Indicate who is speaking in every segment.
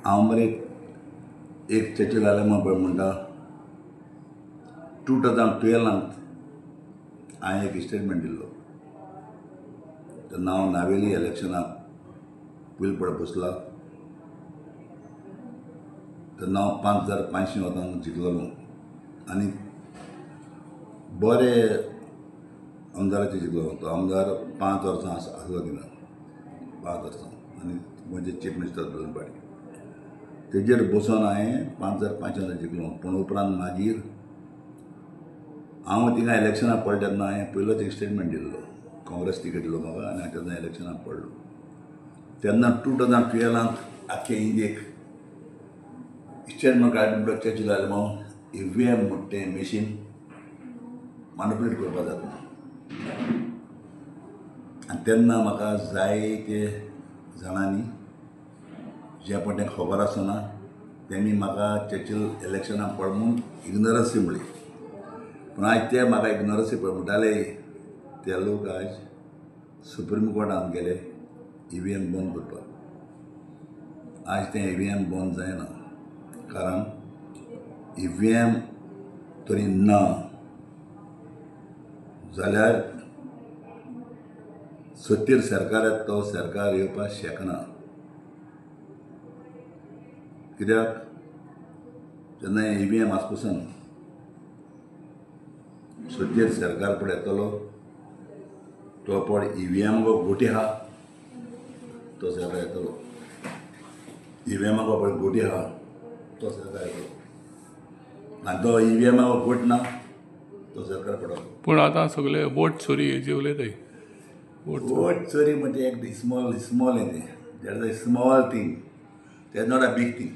Speaker 1: हांव मरे एक चर्चेक आयलें पळय म्हणटा 2012 हांवें एक स्टेटमेंट दिल्लो. तेन्ना हांव नावेली इलेक्शनाक पयलीं पळय बसला. तेन्ना हांव 5500 वोटांक जिखलोलो आनी बरे आमदाराचेर जिखलोलो. तो आमदार 5 वर्सां आसलो थिंगा, 5 वर्सां, आनी म्हणजे चीफ मिनिस्टर दोन पाटी. तेजेर बसून हांवें 5500 जिखलो. पूण उपरांत मागीर हांव थिंगा इलेक्शनाक पडले तेन्ना हांवें पयलोच एक स्टेटमेंट दिल्लो. काँग्रेस तिकेट दिलो म्हाका आनी हांवें तेन्ना इलेक्शनाक पडलो. तेन्ना 2012 आख्खे इंडियेक स्टेटमेंट काडले म्हणटच चर्चेक आयलें हांव EVM म्हणटा तें मशीन मॅनिप्युलेट करपाक जाता. आनी तेन्ना म्हाका जायते जाणांनी जे पळय तें खबर आसना तेमी म्हाका चर्चील इलेक्शनाक पड म्हूण इग्नोरन्सी म्हणली. पूण आयज ते म्हाका इग्नोरन्सी पळय म्हणटाले ते लोक आयज सुप्रीम कोर्टान गेले EVM बंद करपाक. आयज तें EVM बंद जायना, कारण EVM तरी ना जाल्यार सत्तेर सरकार येता तो सरकार येवपाक शकना. कित्याक जेन्ना EVM आस पसून सत्तेर सरकार पळय येतलो तो पळय EVM गो गोटी आहा तो सरकार येतलो. EVM गो पळय गोटी आहा तो सरकार येतलो आनी तो EVM गो गोट ना तो सरकार पडलो.
Speaker 2: पूण आतां सगळे वोट चोरी हेजी उलयताय.
Speaker 1: वोट चोरी म्हणजे एक स्मॉल हें तें that is a small thing, ते is not a big thing.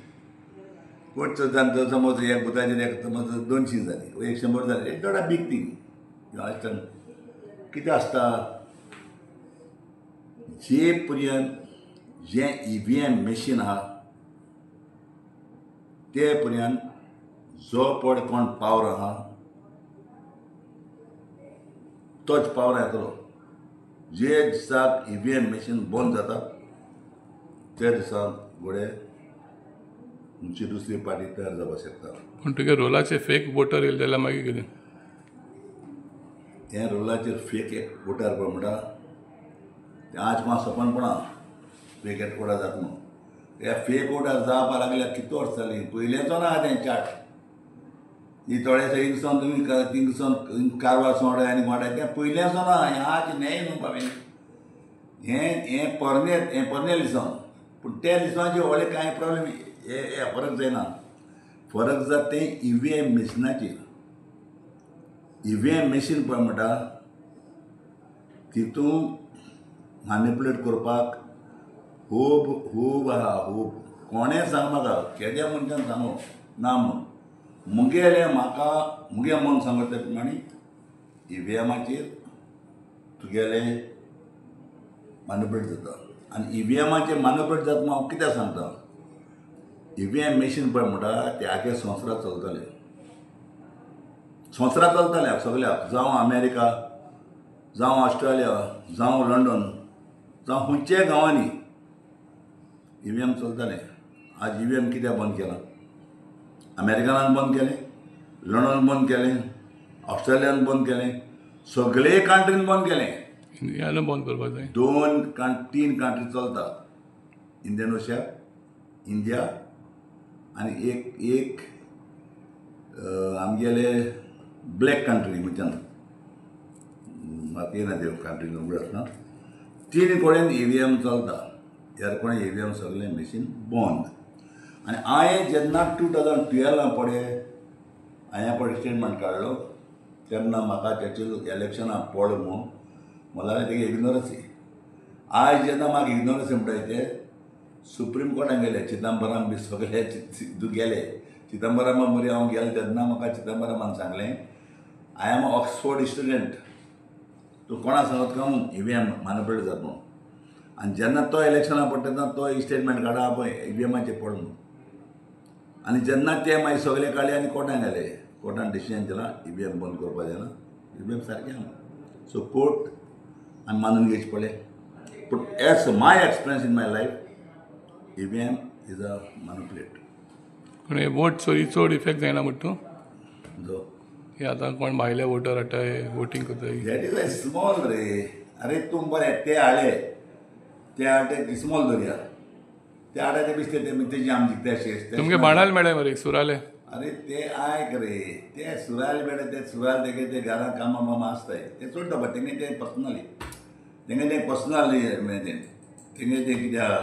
Speaker 1: Vote चोरताना जर समज एक बुथाचेर एक समज 200 जाली, 100 जाली, it not a big thing. You understand कितें आसता जे पर्यंत जे EVM मशीन आहा ते पर्यंत जो पळय कोण पावर आहा तोच पावर येतलो. जे दिसाक EVM मशीन बंद जाता त्या दिसाक घोडे खंयची दुसरी पार्टी तयार जावपाक शकता.
Speaker 2: पूण तुगे रोलाचे फेक वोटर येयले जाल्यार मागीर कितें?
Speaker 1: हे रोलाचेर फेक एक वोटर पळय म्हणटा तें आज कोणा सोंपणपणा फेक एक वोटर जाता म्हणून. हे फेक वोटर जावपाक लागल्यार कितले वर्स जालीं. पयलेंचो ना तें चार्ट. ही थोडेशे हिंगसून तुमी थिंगसून कारवार सोडे आनी गोंडे तें पयलेंचो ना. हें आज न्हय न्हू बाबे. हें पोरनेल लिसोन. पूण त्या लिसोनाचेर व्हडले कांय प्रॉब्लेम हे फरक जायना. फरक जाता तें EVM मशिनाचेर. EVM मशीन पळय म्हणटा तितून मॅनिप्युलेट करपाक खूब आहा खूब. कोणें सांग म्हाका केद्या मनशान सांगो ना म्हूण. मुगे मन सांगता ते प्रमाणे EVMाचेर तुगेले मॅनिप्युलेट जाता. आनी EVMाचेर मॅनिप्युलेट जाता म्हूण हांव कित्याक सांगता. EVM मशीन पळय म्हणटा ते आख्या संवसाराक चलतले. संवसाराक चलतले सगळ्याक. जावं अमेरिका, जावं ऑस्ट्रेलिया, जावं लंडन, जावं खंयच्याय गांवांनी EVM चलतले. आज EVM कित्याक बंद केला? अमेरिकान बंद केलें, लंडन बंद केलें, ऑस्ट्रेलियान बंद केलें, सगळे कंट्रीन बंद केलें.
Speaker 2: इंडियान बंद करपाक जाय.
Speaker 1: 3 कंट्री चलता. इंडोनेशिया, इंडिया आनी एक आमगेले ब्लॅक कंट्री म्हणच्यान म्हाका येना ते कंट्री उगड आसना. 3 कडेन EVM चलता. ह्या कोणें EVM सगळें मशीन बंद. आनी हांवें जेन्ना 2012 पळय हांवें पळय स्टेटमेंट काडलो तेन्ना म्हाका चर्चील इलेक्शनाक पड म्हणून मला तेगे इग्नोरन्सी. आयज जेन्ना म्हाका इग्नोरन्सी म्हणटाय ते सुप्रीम कोर्टान गेले. चिदंबरम बी सगळे गेले. चिदंबरमा मरी हांव गेले तेन्ना म्हाका चिदंबरमान सांगलें आय एम ऑक्सफोर्ड स्टुडंट. तूं कोणा सांगत काय म्हूण EVM मॅनिप्युलेट जाता म्हणून. आनी जेन्ना तो इलेक्शनाक पडटा तेन्ना तो स्टेटमेंट काडा पळय EVMाचेर पड म्हणून. आनी जेन्ना ते मागीर सगळे काडले आनी कोर्टान गेले. कोर्टान डिसिजन दिलां EVM बंद करपाक जायना. EVM सारकें आहा. सो कोर्ट आमी मानून घेवचें पडलें. पूण as my experience in my life EVM is a manipulate.
Speaker 2: पूण हे वोट चोरी चड इफेक्ट जायना म्हणटा तूं
Speaker 1: जो
Speaker 2: हे आतां कोण भायले वोटर हाडटाय वोटींग करताय
Speaker 1: दॅट इज अ स्मॉल रे. अरे तूं बरें ते हाडले ते हाडे स्मॉल धरया ते हाडा ते बिस्ते तेजी आम जिखता अशें
Speaker 2: तुमगे बाणाल मेळ्ळे मरे सुराले
Speaker 1: अरे ते आयक रे ते सुराल बेडे ते सुराल तेगे ते घरान कामां मामा आसताय ते सोडटा बट तेंगे ते पर्सनली तेंगे ते पर्सनली तेंगे ते कितें आहा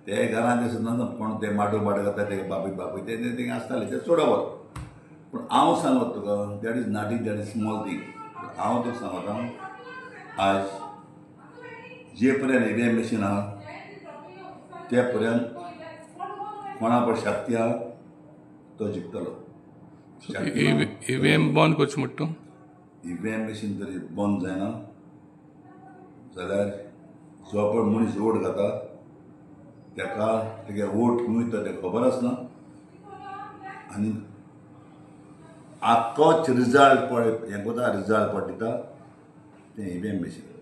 Speaker 1: ते घरान ते सुद्दां कोण ते माटो बाट करता ते बापूय ते तेंगे आसताले ते सोडवप. पूण हांव सांगत तुका that is not that is small thing. हांव तुका सांगता आज जे पर्यंत EVM मशीन आहा ते पर्यंत कोणा पळय शक्ती आहा तो जिखतलो.
Speaker 2: EVM बंद करचें म्हणटा तूं
Speaker 1: EVM मशीन तरी बंद जायना जाल्यार जो पळय मनीस वोट घाता तेका तेगे वोट खंय वयता तें खबर आसना आनी आख्खोच रिजल्ट पळय हें कोता रिजल्ट पळय दिता तें EVM मशीन.